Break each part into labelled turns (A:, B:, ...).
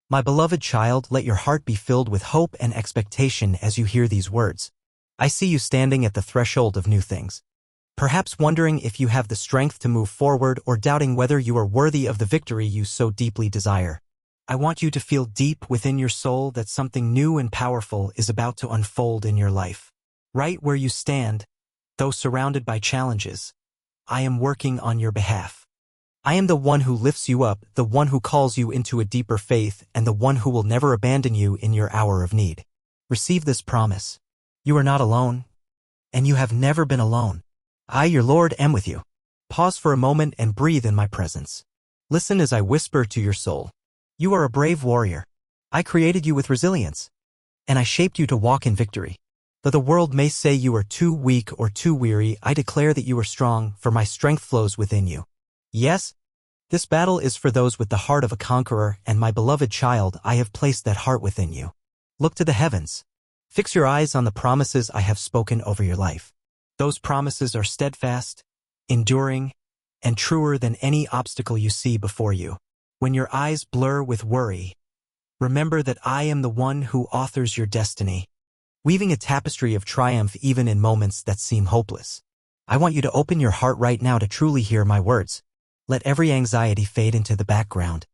A: My beloved child, let your heart be filled with hope and expectation as you hear these words. I see you standing at the threshold of new things. Perhaps wondering if you have the strength to move forward or doubting whether you are worthy of the victory you so deeply desire. I want you to feel deep within your soul that something new and powerful is about to unfold in your life. Right where you stand, though surrounded by challenges, I am working on your behalf. I am the one who lifts you up, the one who calls you into a deeper faith, and the one who will never abandon you in your hour of need. Receive this promise. You are not alone, and you have never been alone. I, your Lord, am with you. Pause for a moment and breathe in my presence. Listen as I whisper to your soul. You are a brave warrior. I created you with resilience, and I shaped you to walk in victory. Though the world may say you are too weak or too weary, I declare that you are strong, for my strength flows within you. Yes, this battle is for those with the heart of a conqueror, and my beloved child, I have placed that heart within you. Look to the heavens. Fix your eyes on the promises I have spoken over your life. Those promises are steadfast, enduring, and truer than any obstacle you see before you. When your eyes blur with worry, remember that I am the one who authors your destiny, weaving a tapestry of triumph even in moments that seem hopeless. I want you to open your heart right now to truly hear my words. Let every anxiety fade into the background,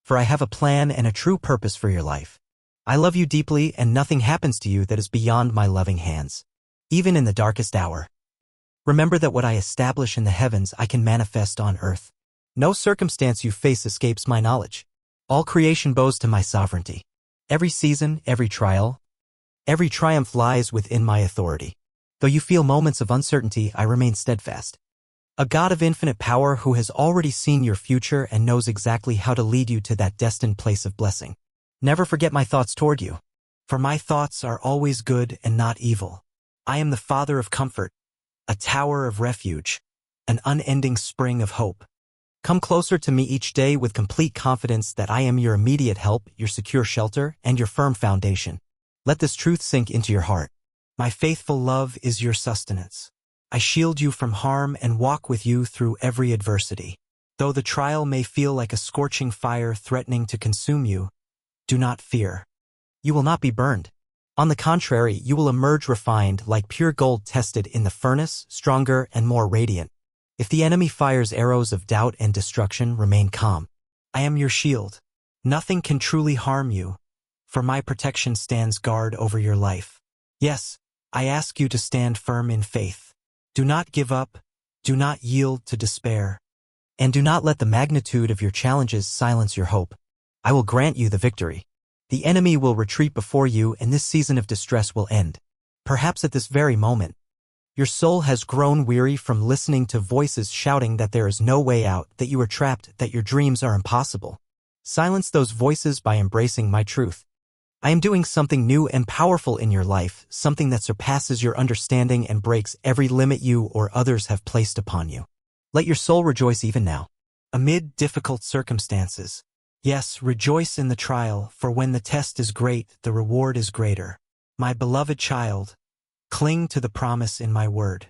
A: for I have a plan and a true purpose for your life. I love you deeply, and nothing happens to you that is beyond my loving hands. Even in the darkest hour, remember that what I establish in the heavens I can manifest on earth. No circumstance you face escapes my knowledge. All creation bows to my sovereignty. Every season, every trial, every triumph lies within my authority. Though you feel moments of uncertainty, I remain steadfast. A God of infinite power who has already seen your future and knows exactly how to lead you to that destined place of blessing. Never forget my thoughts toward you, for my thoughts are always good and not evil. I am the Father of comfort, a tower of refuge, an unending spring of hope. Come closer to me each day with complete confidence that I am your immediate help, your secure shelter, and your firm foundation. Let this truth sink into your heart. My faithful love is your sustenance. I shield you from harm and walk with you through every adversity. Though the trial may feel like a scorching fire threatening to consume you, do not fear. You will not be burned. On the contrary, you will emerge refined like pure gold tested in the furnace, stronger and more radiant. If the enemy fires arrows of doubt and destruction, remain calm. I am your shield. Nothing can truly harm you, for my protection stands guard over your life. Yes, I ask you to stand firm in faith. Do not give up, do not yield to despair, and do not let the magnitude of your challenges silence your hope. I will grant you the victory. The enemy will retreat before you, and this season of distress will end. Perhaps at this very moment, your soul has grown weary from listening to voices shouting that there is no way out, that you are trapped, that your dreams are impossible. Silence those voices by embracing my truth. I am doing something new and powerful in your life, something that surpasses your understanding and breaks every limit you or others have placed upon you. Let your soul rejoice even now, amid difficult circumstances. Yes, rejoice in the trial, for when the test is great, the reward is greater. My beloved child, cling to the promise in my word.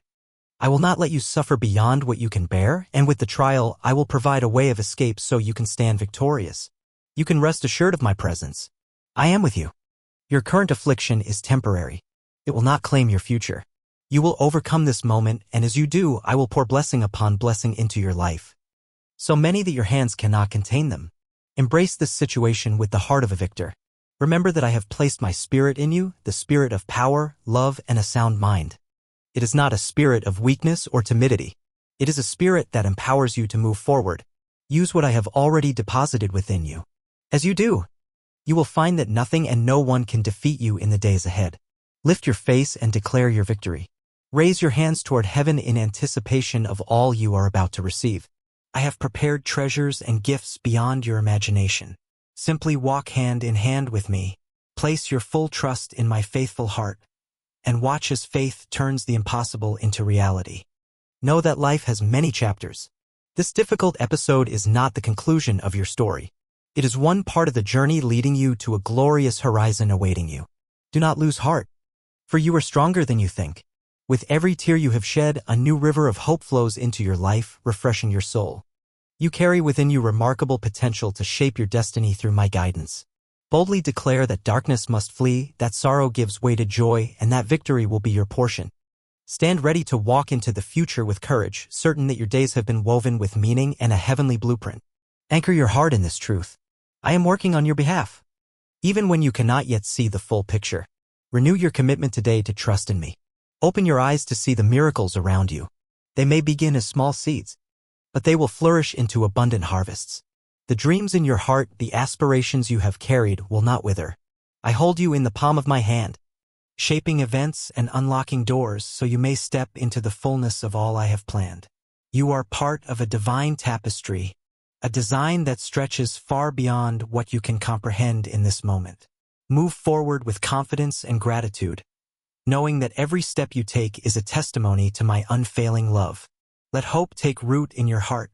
A: I will not let you suffer beyond what you can bear, and with the trial, I will provide a way of escape so you can stand victorious. You can rest assured of my presence. I am with you. Your current affliction is temporary. It will not claim your future. You will overcome this moment, and as you do, I will pour blessing upon blessing into your life. So many that your hands cannot contain them. Embrace this situation with the heart of a victor. Remember that I have placed my spirit in you, the spirit of power, love, and a sound mind. It is not a spirit of weakness or timidity. It is a spirit that empowers you to move forward. Use what I have already deposited within you. As you do, you will find that nothing and no one can defeat you in the days ahead. Lift your face and declare your victory. Raise your hands toward heaven in anticipation of all you are about to receive. I have prepared treasures and gifts beyond your imagination. Simply walk hand in hand with me. Place your full trust in my faithful heart, and watch as faith turns the impossible into reality. Know that life has many chapters. This difficult episode is not the conclusion of your story. It is one part of the journey leading you to a glorious horizon awaiting you. Do not lose heart, for you are stronger than you think. With every tear you have shed, a new river of hope flows into your life, refreshing your soul. You carry within you remarkable potential to shape your destiny through my guidance. Boldly declare that darkness must flee, that sorrow gives way to joy, and that victory will be your portion. Stand ready to walk into the future with courage, certain that your days have been woven with meaning and a heavenly blueprint. Anchor your heart in this truth. I am working on your behalf. Even when you cannot yet see the full picture, renew your commitment today to trust in me. Open your eyes to see the miracles around you. They may begin as small seeds, but they will flourish into abundant harvests. The dreams in your heart, the aspirations you have carried, will not wither. I hold you in the palm of my hand, shaping events and unlocking doors so you may step into the fullness of all I have planned. You are part of a divine tapestry, a design that stretches far beyond what you can comprehend in this moment. Move forward with confidence and gratitude, knowing that every step you take is a testimony to my unfailing love. Let hope take root in your heart,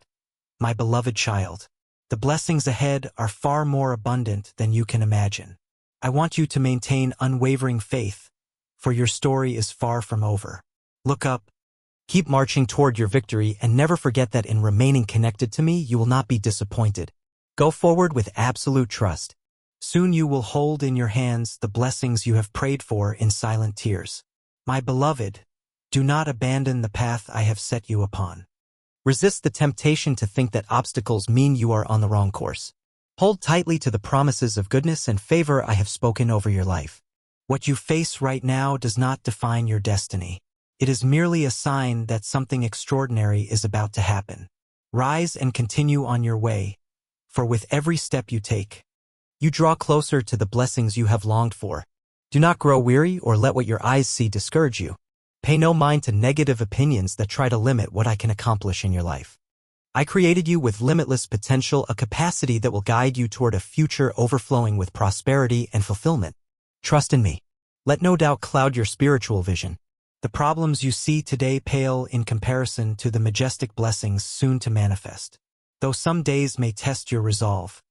A: my beloved child. The blessings ahead are far more abundant than you can imagine. I want you to maintain unwavering faith, for your story is far from over. Look up, keep marching toward your victory, and never forget that in remaining connected to me, you will not be disappointed. Go forward with absolute trust. Soon you will hold in your hands the blessings you have prayed for in silent tears. My beloved, do not abandon the path I have set you upon. Resist the temptation to think that obstacles mean you are on the wrong course. Hold tightly to the promises of goodness and favor I have spoken over your life. What you face right now does not define your destiny. It is merely a sign that something extraordinary is about to happen. Rise and continue on your way, for with every step you take, you draw closer to the blessings you have longed for. Do not grow weary or let what your eyes see discourage you. Pay no mind to negative opinions that try to limit what I can accomplish in your life. I created you with limitless potential, a capacity that will guide you toward a future overflowing with prosperity and fulfillment. Trust in me. Let no doubt cloud your spiritual vision. The problems you see today pale in comparison to the majestic blessings soon to manifest. Though some days may test your resolve,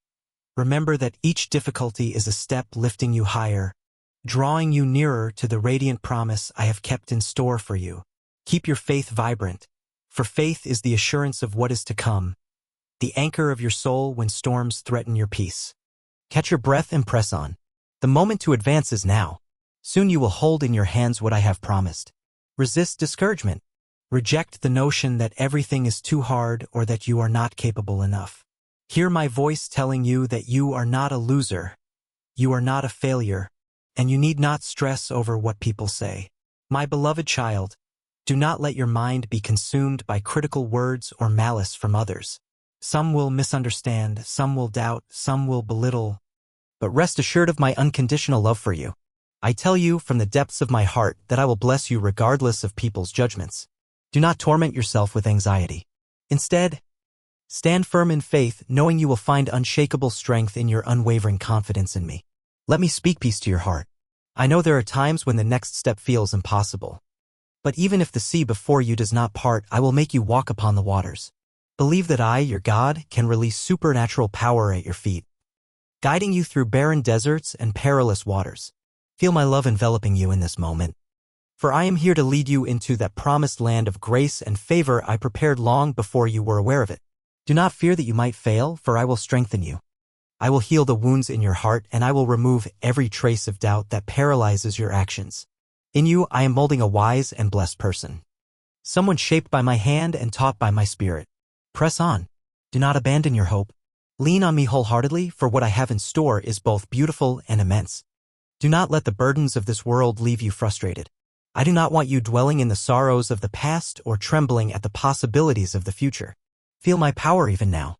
A: remember that each difficulty is a step lifting you higher, drawing you nearer to the radiant promise I have kept in store for you. Keep your faith vibrant, for faith is the assurance of what is to come, the anchor of your soul when storms threaten your peace. Catch your breath and press on. The moment to advance is now. Soon you will hold in your hands what I have promised. Resist discouragement. Reject the notion that everything is too hard or that you are not capable enough. Hear my voice telling you that you are not a loser, you are not a failure, and you need not stress over what people say. My beloved child, do not let your mind be consumed by critical words or malice from others. Some will misunderstand, some will doubt, some will belittle, but rest assured of my unconditional love for you. I tell you from the depths of my heart that I will bless you regardless of people's judgments. Do not torment yourself with anxiety. Instead, stand firm in faith, knowing you will find unshakable strength in your unwavering confidence in me. Let me speak peace to your heart. I know there are times when the next step feels impossible. But even if the sea before you does not part, I will make you walk upon the waters. Believe that I, your God, can release supernatural power at your feet, guiding you through barren deserts and perilous waters. Feel my love enveloping you in this moment. For I am here to lead you into that promised land of grace and favor I prepared long before you were aware of it. Do not fear that you might fail, for I will strengthen you. I will heal the wounds in your heart, and I will remove every trace of doubt that paralyzes your actions. In you, I am molding a wise and blessed person, someone shaped by my hand and taught by my spirit. Press on. Do not abandon your hope. Lean on me wholeheartedly, for what I have in store is both beautiful and immense. Do not let the burdens of this world leave you frustrated. I do not want you dwelling in the sorrows of the past or trembling at the possibilities of the future. Feel my power even now.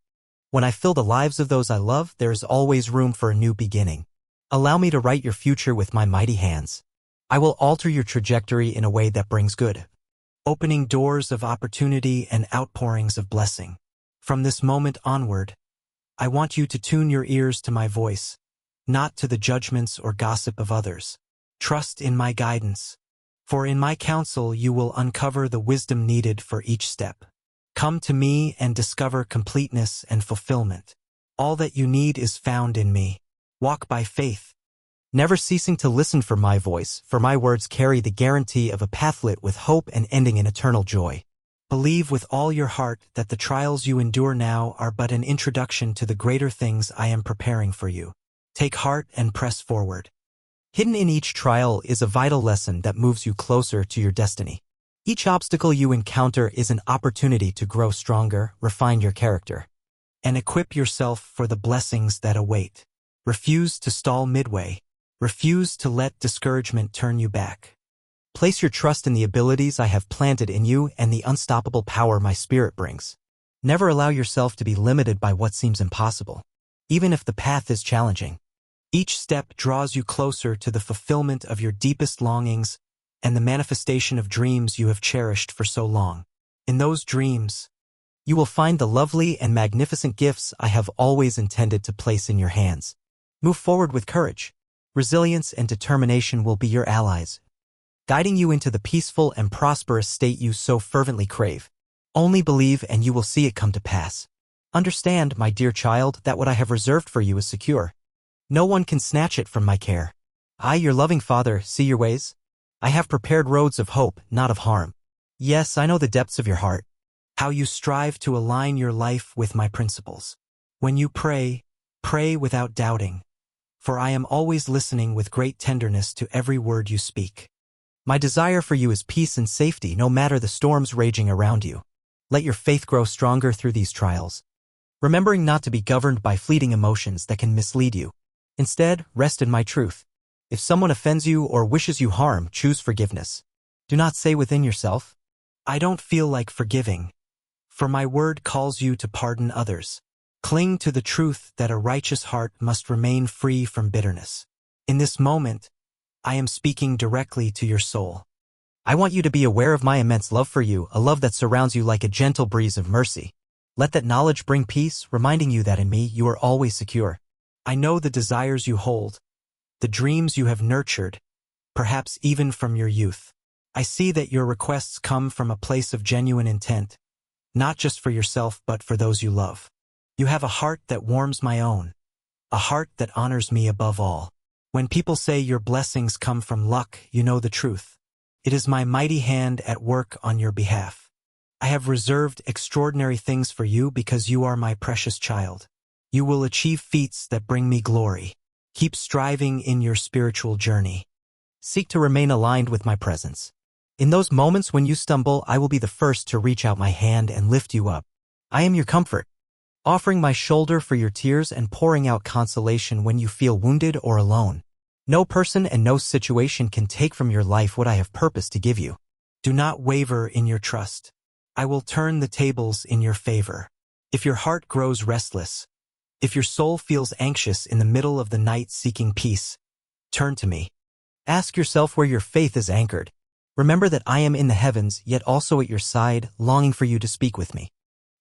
A: When I fill the lives of those I love, there is always room for a new beginning. Allow me to write your future with my mighty hands. I will alter your trajectory in a way that brings good, opening doors of opportunity and outpourings of blessing. From this moment onward, I want you to tune your ears to my voice, not to the judgments or gossip of others. Trust in my guidance, for in my counsel you will uncover the wisdom needed for each step. Come to me and discover completeness and fulfillment. All that you need is found in me. Walk by faith, never ceasing to listen for my voice, for my words carry the guarantee of a path lit with hope and ending in eternal joy. Believe with all your heart that the trials you endure now are but an introduction to the greater things I am preparing for you. Take heart and press forward. Hidden in each trial is a vital lesson that moves you closer to your destiny. Each obstacle you encounter is an opportunity to grow stronger, refine your character, and equip yourself for the blessings that await. Refuse to stall midway. Refuse to let discouragement turn you back. Place your trust in the abilities I have planted in you and the unstoppable power my spirit brings. Never allow yourself to be limited by what seems impossible, even if the path is challenging. Each step draws you closer to the fulfillment of your deepest longings and the manifestation of dreams you have cherished for so long. In those dreams, you will find the lovely and magnificent gifts I have always intended to place in your hands. Move forward with courage. Resilience and determination will be your allies, guiding you into the peaceful and prosperous state you so fervently crave. Only believe and you will see it come to pass. Understand, my dear child, that what I have reserved for you is secure. No one can snatch it from my care. I, your loving Father, see your ways. I have prepared roads of hope, not of harm. Yes, I know the depths of your heart, how you strive to align your life with my principles. When you pray, pray without doubting, for I am always listening with great tenderness to every word you speak. My desire for you is peace and safety, no matter the storms raging around you. Let your faith grow stronger through these trials, remembering not to be governed by fleeting emotions that can mislead you. Instead, rest in my truth. If someone offends you or wishes you harm, choose forgiveness. Do not say within yourself, I don't feel like forgiving, for my word calls you to pardon others. Cling to the truth that a righteous heart must remain free from bitterness. In this moment, I am speaking directly to your soul. I want you to be aware of my immense love for you, a love that surrounds you like a gentle breeze of mercy. Let that knowledge bring peace, reminding you that in me you are always secure. I know the desires you hold, the dreams you have nurtured, perhaps even from your youth. I see that your requests come from a place of genuine intent, not just for yourself but for those you love. You have a heart that warms my own, a heart that honors me above all. When people say your blessings come from luck, you know the truth. It is my mighty hand at work on your behalf. I have reserved extraordinary things for you because you are my precious child. You will achieve feats that bring me glory. Keep striving in your spiritual journey. Seek to remain aligned with my presence. In those moments when you stumble, I will be the first to reach out my hand and lift you up. I am your comfort, offering my shoulder for your tears and pouring out consolation when you feel wounded or alone. No person and no situation can take from your life what I have purposed to give you. Do not waver in your trust. I will turn the tables in your favor. If your heart grows restless, if your soul feels anxious in the middle of the night seeking peace, turn to me. Ask yourself where your faith is anchored. Remember that I am in the heavens, yet also at your side, longing for you to speak with me.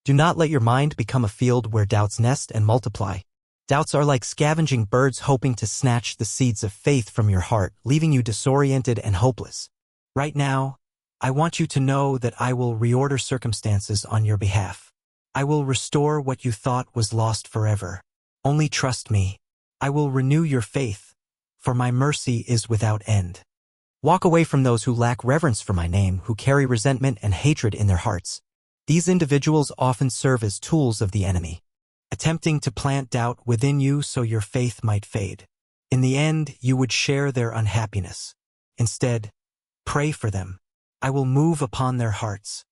A: Do not let your mind become a field where doubts nest and multiply. Doubts are like scavenging birds hoping to snatch the seeds of faith from your heart, leaving you disoriented and hopeless. Right now, I want you to know that I will reorder circumstances on your behalf. I will restore what you thought was lost forever. Only trust me. I will renew your faith, for my mercy is without end. Walk away from those who lack reverence for my name, who carry resentment and hatred in their hearts. These individuals often serve as tools of the enemy, attempting to plant doubt within you so your faith might fade. In the end, you would share their unhappiness. Instead, pray for them. I will move upon their hearts.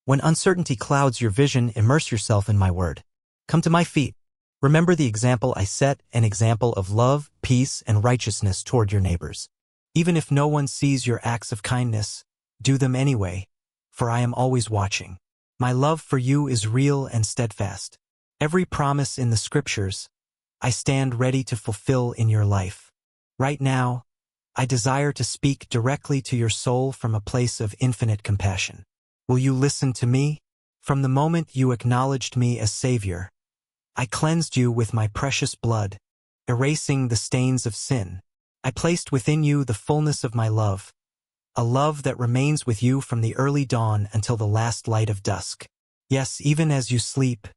A: When uncertainty clouds your vision, immerse yourself in my word. Come to my feet. Remember the example I set, an example of love, peace, and righteousness toward your neighbors. Even if no one sees your acts of kindness, do them anyway, for I am always watching. My love for you is real and steadfast. Every promise in the scriptures, I stand ready to fulfill in your life. Right now, I desire to speak directly to your soul from a place of infinite compassion. Will you listen to me? From the moment you acknowledged me as Savior, I cleansed you with my precious blood, erasing the stains of sin. I placed within you the fullness of my love, a love that remains with you from the early dawn until the last light of dusk. Yes, even as you sleep,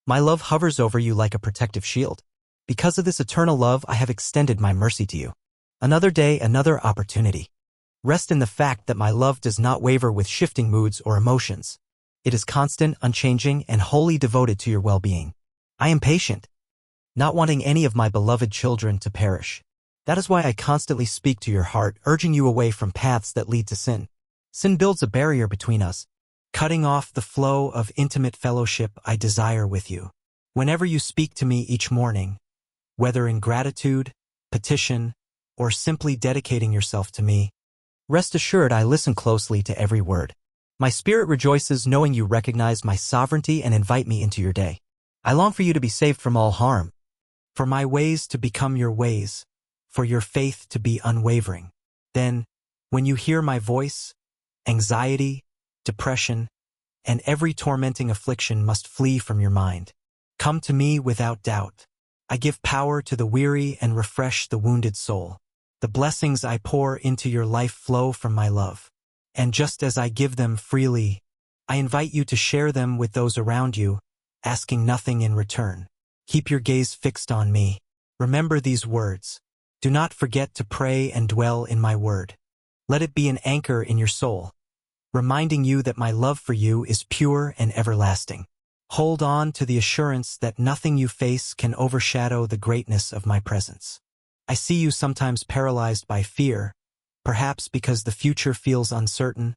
A: my love hovers over you like a protective shield. Because of this eternal love, I have extended my mercy to you. Another day, another opportunity. Rest in the fact that my love does not waver with shifting moods or emotions. It is constant, unchanging, and wholly devoted to your well-being. I am patient, not wanting any of my beloved children to perish. That is why I constantly speak to your heart, urging you away from paths that lead to sin. Sin builds a barrier between us, cutting off the flow of intimate fellowship I desire with you. Whenever you speak to me each morning, whether in gratitude, petition, or simply dedicating yourself to me, rest assured I listen closely to every word. My spirit rejoices knowing you recognize my sovereignty and invite me into your day. I long for you to be saved from all harm, for my ways to become your ways, for your faith to be unwavering. Then, when you hear my voice, anxiety, depression, and every tormenting affliction must flee from your mind. Come to me without doubt. I give power to the weary and refresh the wounded soul. The blessings I pour into your life flow from my love. And just as I give them freely, I invite you to share them with those around you, asking nothing in return. Keep your gaze fixed on me. Remember these words. Do not forget to pray and dwell in my word. Let it be an anchor in your soul, reminding you that my love for you is pure and everlasting. Hold on to the assurance that nothing you face can overshadow the greatness of my presence. I see you sometimes paralyzed by fear, perhaps because the future feels uncertain,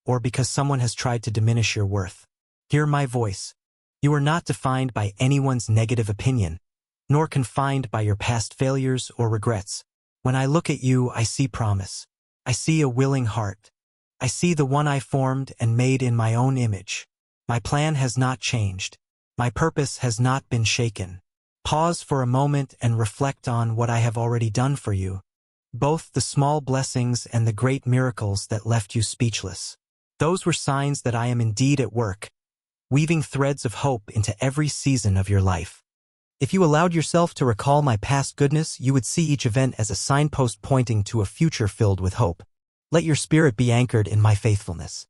A: or because someone has tried to diminish your worth. Hear my voice. You are not defined by anyone's negative opinion, nor confined by your past failures or regrets. When I look at you, I see promise. I see a willing heart. I see the one I formed and made in my own image. My plan has not changed. My purpose has not been shaken. Pause for a moment and reflect on what I have already done for you, both the small blessings and the great miracles that left you speechless. Those were signs that I am indeed at work, weaving threads of hope into every season of your life. If you allowed yourself to recall my past goodness, you would see each event as a signpost pointing to a future filled with hope. Let your spirit be anchored in my faithfulness.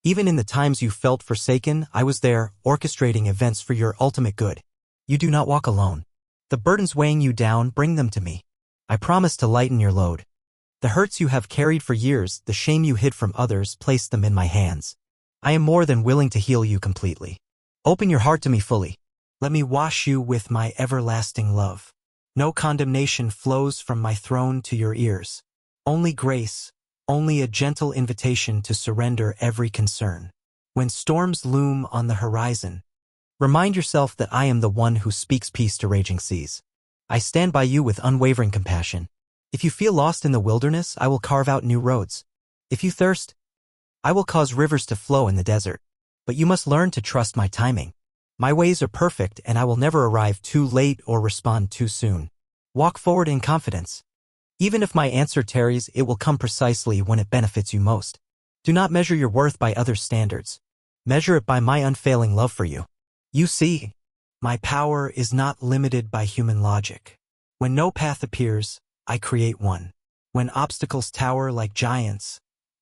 A: Even in the times you felt forsaken, I was there, orchestrating events for your ultimate good. You do not walk alone. The burdens weighing you down, bring them to me. I promise to lighten your load. The hurts you have carried for years, the shame you hid from others, place them in my hands. I am more than willing to heal you completely. Open your heart to me fully. Let me wash you with my everlasting love. No condemnation flows from my throne to your ears. Only grace, only a gentle invitation to surrender every concern. When storms loom on the horizon, remind yourself that I am the one who speaks peace to raging seas. I stand by you with unwavering compassion. If you feel lost in the wilderness, I will carve out new roads. If you thirst, I will cause rivers to flow in the desert. But you must learn to trust my timing. My ways are perfect, and I will never arrive too late or respond too soon. Walk forward in confidence. Even if my answer tarries, it will come precisely when it benefits you most. Do not measure your worth by others' standards. Measure it by my unfailing love for you. You see, my power is not limited by human logic. When no path appears, I create one. When obstacles tower like giants,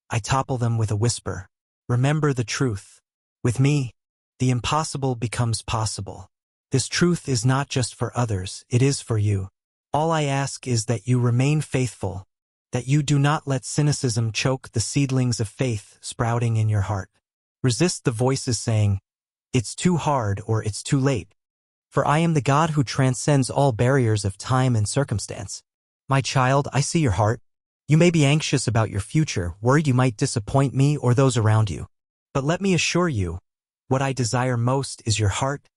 A: I topple them with a whisper. Remember the truth. With me, the impossible becomes possible. This truth is not just for others, it is for you. All I ask is that you remain faithful, that you do not let cynicism choke the seedlings of faith sprouting in your heart. Resist the voices saying, "It's too hard" or "It's too late." For I am the God who transcends all barriers of time and circumstance. My child, I see your heart. You may be anxious about your future, worried you might disappoint me or those around you. But let me assure you, what I desire most is your heart,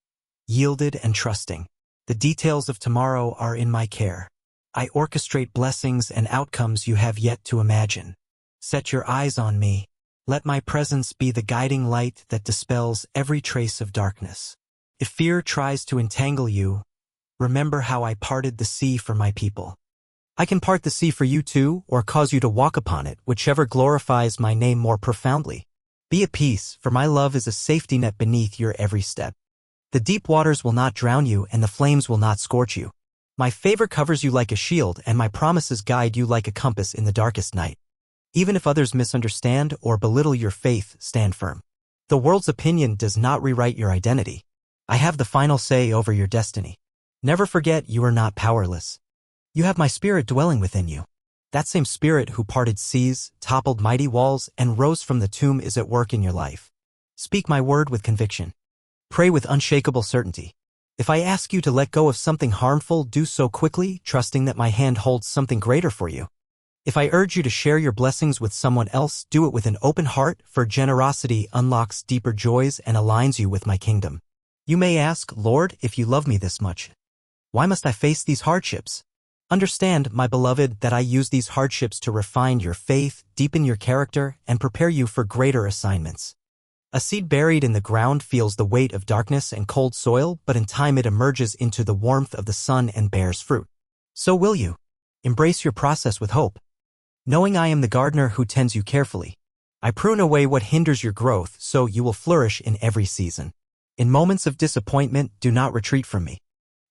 A: yielded and trusting. The details of tomorrow are in my care. I orchestrate blessings and outcomes you have yet to imagine. Set your eyes on me. Let my presence be the guiding light that dispels every trace of darkness. If fear tries to entangle you, remember how I parted the sea for my people. I can part the sea for you too, or cause you to walk upon it, whichever glorifies my name more profoundly. Be at peace, for my love is a safety net beneath your every step. The deep waters will not drown you, and the flames will not scorch you. My favor covers you like a shield, and my promises guide you like a compass in the darkest night. Even if others misunderstand or belittle your faith, stand firm. The world's opinion does not rewrite your identity. I have the final say over your destiny. Never forget you are not powerless. You have my spirit dwelling within you. That same spirit who parted seas, toppled mighty walls, and rose from the tomb is at work in your life. Speak my word with conviction. Pray with unshakable certainty. If I ask you to let go of something harmful, do so quickly, trusting that my hand holds something greater for you. If I urge you to share your blessings with someone else, do it with an open heart, for generosity unlocks deeper joys and aligns you with my kingdom. You may ask, Lord, if you love me this much, why must I face these hardships? Understand, my beloved, that I use these hardships to refine your faith, deepen your character, and prepare you for greater assignments. A seed buried in the ground feels the weight of darkness and cold soil, but in time it emerges into the warmth of the sun and bears fruit. So will you. Embrace your process with hope, knowing I am the gardener who tends you carefully. I prune away what hinders your growth so you will flourish in every season. In moments of disappointment, do not retreat from me.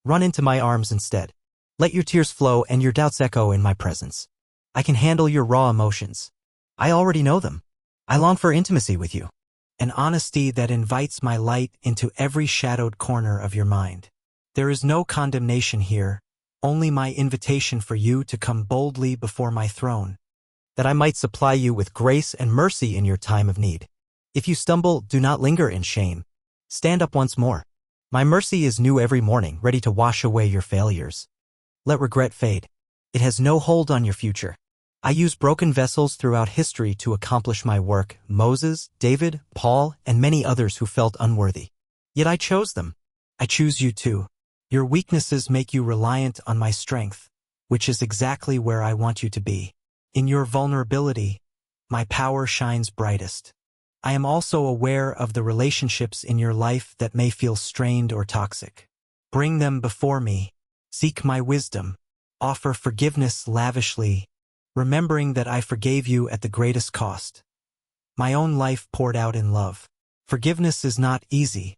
A: Run into my arms instead. Let your tears flow and your doubts echo in my presence. I can handle your raw emotions. I already know them. I long for intimacy with you, an honesty that invites my light into every shadowed corner of your mind. There is no condemnation here, only my invitation for you to come boldly before my throne, that I might supply you with grace and mercy in your time of need. If you stumble, do not linger in shame. Stand up once more. My mercy is new every morning, ready to wash away your failures. Let regret fade. It has no hold on your future. I use broken vessels throughout history to accomplish my work: Moses, David, Paul, and many others who felt unworthy. Yet I chose them. I choose you too. Your weaknesses make you reliant on my strength, which is exactly where I want you to be. In your vulnerability, my power shines brightest. I am also aware of the relationships in your life that may feel strained or toxic. Bring them before me. Seek my wisdom. Offer forgiveness lavishly, remembering that I forgave you at the greatest cost. My own life poured out in love. Forgiveness is not easy,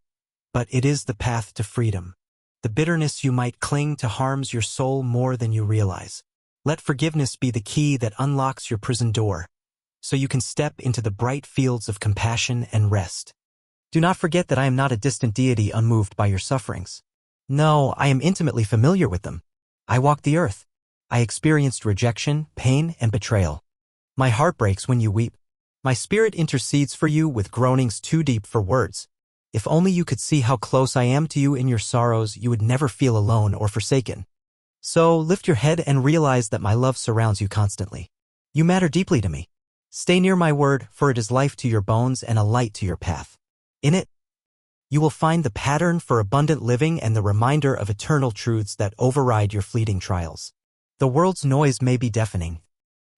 A: but it is the path to freedom. The bitterness you might cling to harms your soul more than you realize. Let forgiveness be the key that unlocks your prison door, so you can step into the bright fields of compassion and rest. Do not forget that I am not a distant deity unmoved by your sufferings. No, I am intimately familiar with them. I walked the earth. I experienced rejection, pain, and betrayal. My heart breaks when you weep. My spirit intercedes for you with groanings too deep for words. If only you could see how close I am to you in your sorrows, you would never feel alone or forsaken. So lift your head and realize that my love surrounds you constantly. You matter deeply to me. Stay near my word, for it is life to your bones and a light to your path. In it, you will find the pattern for abundant living and the reminder of eternal truths that override your fleeting trials. The world's noise may be deafening,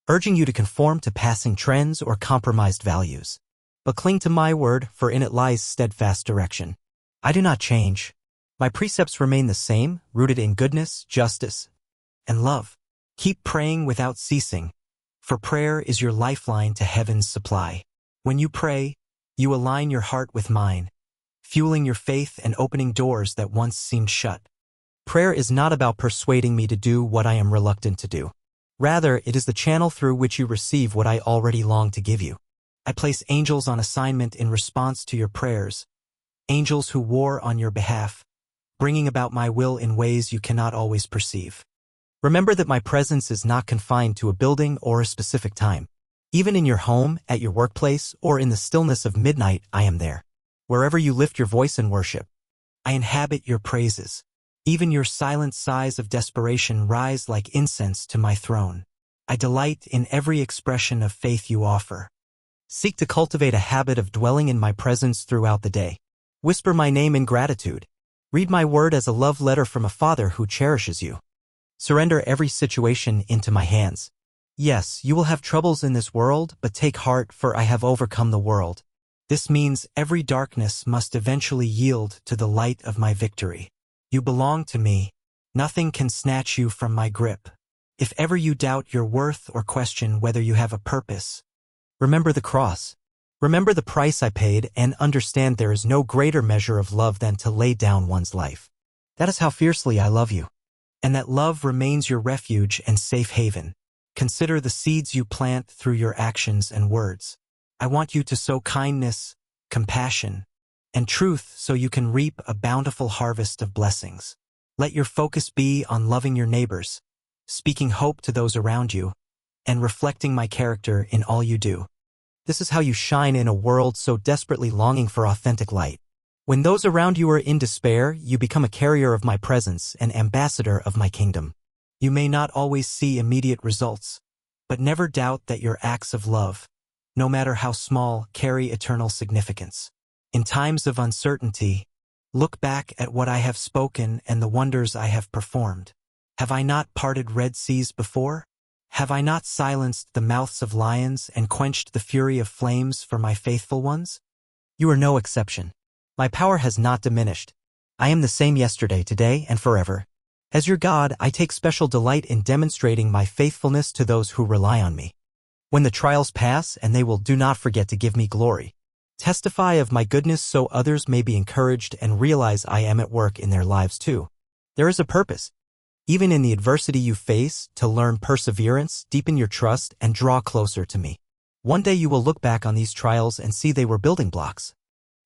A: urging you to conform to passing trends or compromised values. But cling to my word, for in it lies steadfast direction. I do not change. My precepts remain the same, rooted in goodness, justice, and love. Keep praying without ceasing, for prayer is your lifeline to heaven's supply. When you pray, you align your heart with mine, fueling your faith and opening doors that once seemed shut. Prayer is not about persuading me to do what I am reluctant to do. Rather, it is the channel through which you receive what I already long to give you. I place angels on assignment in response to your prayers, angels who war on your behalf, bringing about my will in ways you cannot always perceive. Remember that my presence is not confined to a building or a specific time. Even in your home, at your workplace, or in the stillness of midnight, I am there. Wherever you lift your voice in worship, I inhabit your praises. Even your silent sighs of desperation rise like incense to my throne. I delight in every expression of faith you offer. Seek to cultivate a habit of dwelling in my presence throughout the day. Whisper my name in gratitude. Read my word as a love letter from a father who cherishes you. Surrender every situation into my hands. Yes, you will have troubles in this world, but take heart, for I have overcome the world. This means every darkness must eventually yield to the light of my victory. You belong to me. Nothing can snatch you from my grip. If ever you doubt your worth or question whether you have a purpose, remember the cross. Remember the price I paid and understand there is no greater measure of love than to lay down one's life. That is how fiercely I love you. And that love remains your refuge and safe haven. Consider the seeds you plant through your actions and words. I want you to sow kindness, compassion, and truth so you can reap a bountiful harvest of blessings. Let your focus be on loving your neighbors, speaking hope to those around you, and reflecting my character in all you do. This is how you shine in a world so desperately longing for authentic light. When those around you are in despair, you become a carrier of my presence, an ambassador of my kingdom. You may not always see immediate results, but never doubt that your acts of love, no matter how small, carry eternal significance. In times of uncertainty, look back at what I have spoken and the wonders I have performed. Have I not parted Red Seas before? Have I not silenced the mouths of lions and quenched the fury of flames for my faithful ones? You are no exception. My power has not diminished. I am the same yesterday, today, and forever. As your God, I take special delight in demonstrating my faithfulness to those who rely on me. When the trials pass, and they will, do not forget to give me glory. Testify of my goodness so others may be encouraged and realize I am at work in their lives too. There is a purpose. Even in the adversity you face, to learn perseverance, deepen your trust, and draw closer to me. One day you will look back on these trials and see they were building blocks,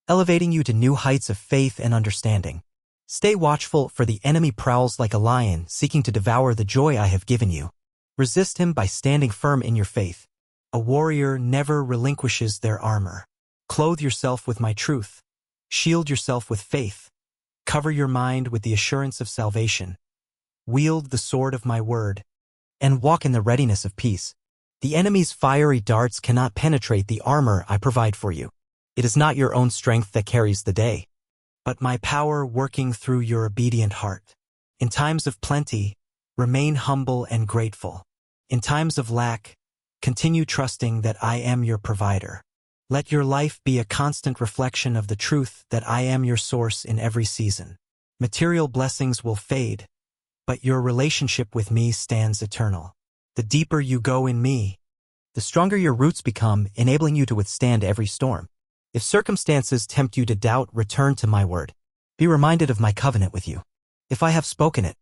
A: elevating you to new heights of faith and understanding. Stay watchful, for the enemy prowls like a lion, seeking to devour the joy I have given you. Resist him by standing firm in your faith. A warrior never relinquishes their armor. Clothe yourself with my truth. Shield yourself with faith. Cover your mind with the assurance of salvation. Wield the sword of my word, and walk in the readiness of peace. The enemy's fiery darts cannot penetrate the armor I provide for you. It is not your own strength that carries the day, but my power working through your obedient heart. In times of plenty, remain humble and grateful. In times of lack, continue trusting that I am your provider. Let your life be a constant reflection of the truth that I am your source in every season. Material blessings will fade, but your relationship with me stands eternal. The deeper you go in me, the stronger your roots become, enabling you to withstand every storm. If circumstances tempt you to doubt, return to my word. Be reminded of my covenant with you. If I have spoken it,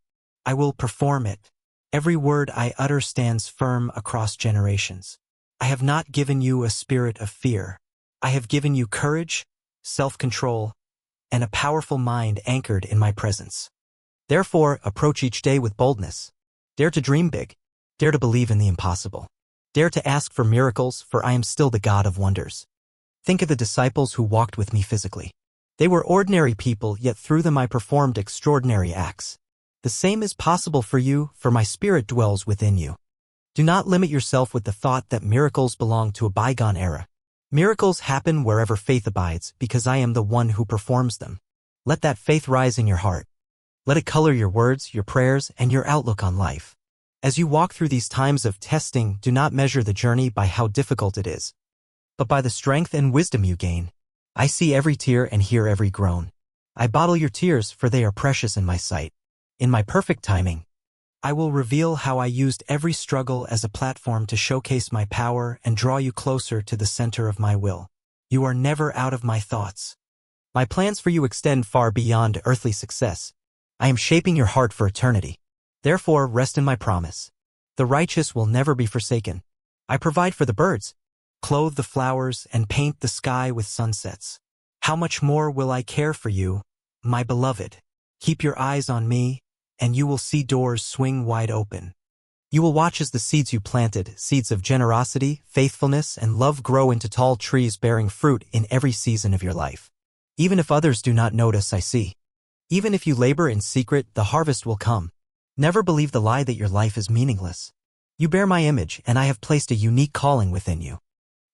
A: I will perform it. Every word I utter stands firm across generations. I have not given you a spirit of fear. I have given you courage, self-control, and a powerful mind anchored in my presence. Therefore, approach each day with boldness. Dare to dream big. Dare to believe in the impossible. Dare to ask for miracles, for I am still the God of wonders. Think of the disciples who walked with me physically. They were ordinary people, yet through them I performed extraordinary acts. The same is possible for you, for my spirit dwells within you. Do not limit yourself with the thought that miracles belong to a bygone era. Miracles happen wherever faith abides, because I am the one who performs them. Let that faith rise in your heart. Let it color your words, your prayers, and your outlook on life. As you walk through these times of testing, do not measure the journey by how difficult it is, but by the strength and wisdom you gain. I see every tear and hear every groan. I bottle your tears, for they are precious in my sight. In my perfect timing, I will reveal how I used every struggle as a platform to showcase my power and draw you closer to the center of my will. You are never out of my thoughts. My plans for you extend far beyond earthly success. I am shaping your heart for eternity. Therefore, rest in my promise. The righteous will never be forsaken. I provide for the birds, clothe the flowers, and paint the sky with sunsets. How much more will I care for you, my beloved? Keep your eyes on me, and you will see doors swing wide open. You will watch as the seeds you planted, seeds of generosity, faithfulness, and love, grow into tall trees bearing fruit in every season of your life. Even if others do not notice, I see. Even if you labor in secret, the harvest will come. Never believe the lie that your life is meaningless. You bear my image, and I have placed a unique calling within you.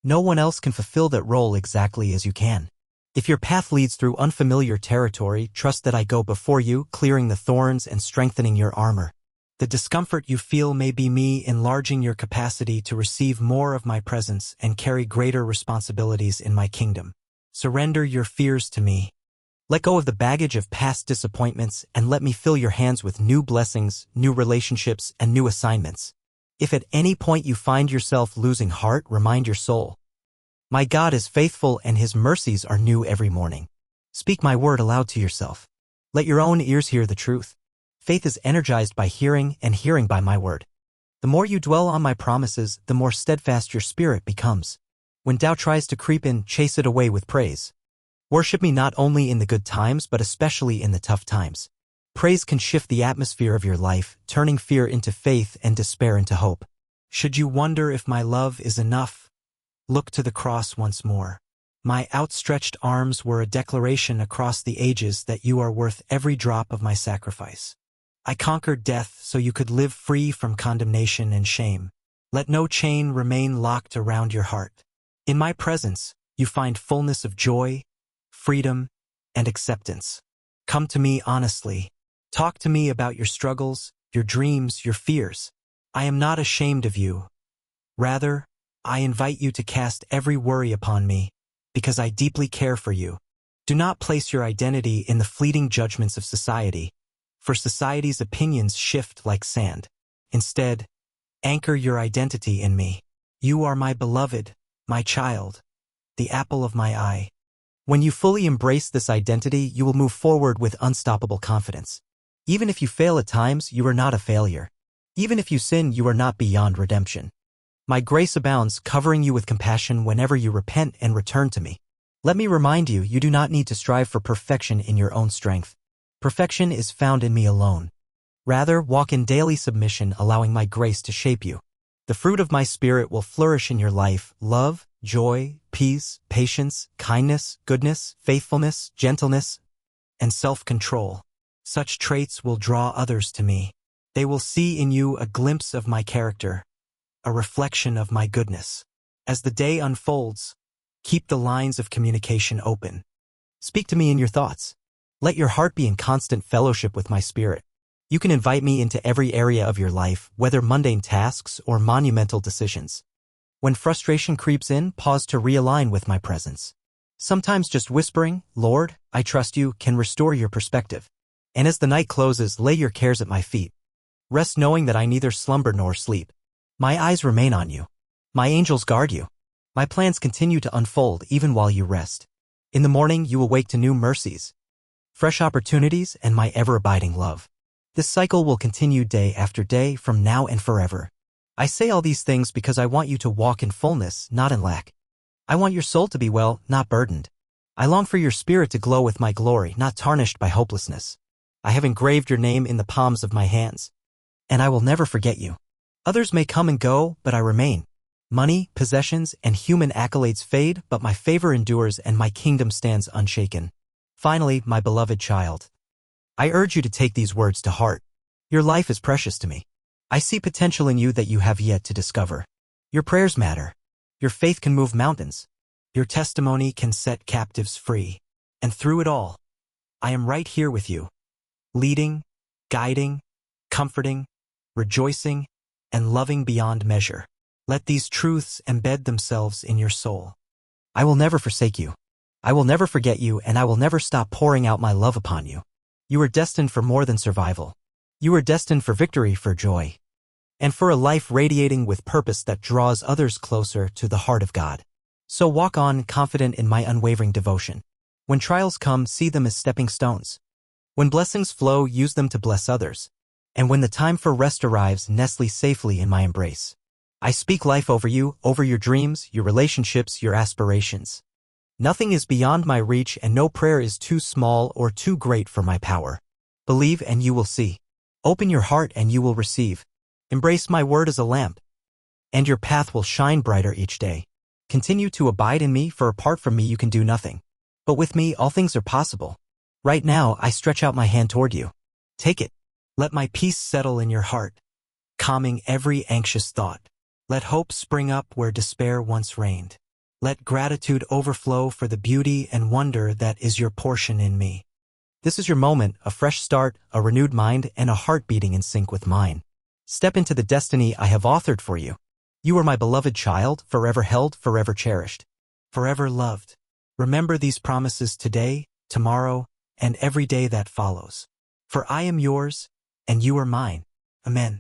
A: No one else can fulfill that role exactly as you can. If your path leads through unfamiliar territory, trust that I go before you, clearing the thorns and strengthening your armor. The discomfort you feel may be me enlarging your capacity to receive more of my presence and carry greater responsibilities in my kingdom. Surrender your fears to me. Let go of the baggage of past disappointments and let me fill your hands with new blessings, new relationships, and new assignments. If at any point you find yourself losing heart, remind your soul. My God is faithful and his mercies are new every morning. Speak my word aloud to yourself. Let your own ears hear the truth. Faith is energized by hearing, and hearing by my word. The more you dwell on my promises, the more steadfast your spirit becomes. When doubt tries to creep in, chase it away with praise. Worship me not only in the good times, but especially in the tough times. Praise can shift the atmosphere of your life, turning fear into faith and despair into hope. Should you wonder if my love is enough, look to the cross once more. My outstretched arms were a declaration across the ages that you are worth every drop of my sacrifice. I conquered death so you could live free from condemnation and shame. Let no chain remain locked around your heart. In my presence, you find fullness of joy, freedom, and acceptance. Come to me honestly. Talk to me about your struggles, your dreams, your fears. I am not ashamed of you. Rather, I invite you to cast every worry upon me, because I deeply care for you. Do not place your identity in the fleeting judgments of society, for society's opinions shift like sand. Instead, anchor your identity in me. You are my beloved, my child, the apple of my eye. When you fully embrace this identity, you will move forward with unstoppable confidence. Even if you fail at times, you are not a failure. Even if you sin, you are not beyond redemption. My grace abounds, covering you with compassion whenever you repent and return to me. Let me remind you, you do not need to strive for perfection in your own strength. Perfection is found in me alone. Rather, walk in daily submission, allowing my grace to shape you. The fruit of my Spirit will flourish in your life: love, joy, peace, patience, kindness, goodness, faithfulness, gentleness, and self-control. Such traits will draw others to me. They will see in you a glimpse of my character, a reflection of my goodness. As the day unfolds, keep the lines of communication open. Speak to me in your thoughts. Let your heart be in constant fellowship with my Spirit. You can invite me into every area of your life, whether mundane tasks or monumental decisions. When frustration creeps in, pause to realign with my presence. Sometimes just whispering, "Lord, I trust you," can restore your perspective. And as the night closes, lay your cares at my feet. Rest knowing that I neither slumber nor sleep. My eyes remain on you. My angels guard you. My plans continue to unfold even while you rest. In the morning, you awake to new mercies, fresh opportunities, and my ever-abiding love. This cycle will continue day after day from now and forever. I say all these things because I want you to walk in fullness, not in lack. I want your soul to be well, not burdened. I long for your spirit to glow with my glory, not tarnished by hopelessness. I have engraved your name in the palms of my hands, and I will never forget you. Others may come and go, but I remain. Money, possessions, and human accolades fade, but my favor endures and my kingdom stands unshaken. Finally, my beloved child, I urge you to take these words to heart. Your life is precious to me. I see potential in you that you have yet to discover. Your prayers matter. Your faith can move mountains. Your testimony can set captives free. And through it all, I am right here with you, leading, guiding, comforting, rejoicing, and loving beyond measure. Let these truths embed themselves in your soul. I will never forsake you. I will never forget you, and I will never stop pouring out my love upon you. You are destined for more than survival. You are destined for victory, for joy, and for a life radiating with purpose that draws others closer to the heart of God. So walk on, confident in my unwavering devotion. When trials come, see them as stepping stones. When blessings flow, use them to bless others. And when the time for rest arrives, nestle safely in my embrace. I speak life over you, over your dreams, your relationships, your aspirations. Nothing is beyond my reach, and no prayer is too small or too great for my power. Believe and you will see. Open your heart and you will receive. Embrace my word as a lamp, and your path will shine brighter each day. Continue to abide in me, for apart from me you can do nothing. But with me all things are possible. Right now I stretch out my hand toward you. Take it. Let my peace settle in your heart, calming every anxious thought. Let hope spring up where despair once reigned. Let gratitude overflow for the beauty and wonder that is your portion in me. This is your moment, a fresh start, a renewed mind, and a heart beating in sync with mine. Step into the destiny I have authored for you. You are my beloved child, forever held, forever cherished, forever loved. Remember these promises today, tomorrow, and every day that follows. For I am yours, and you are mine. Amen.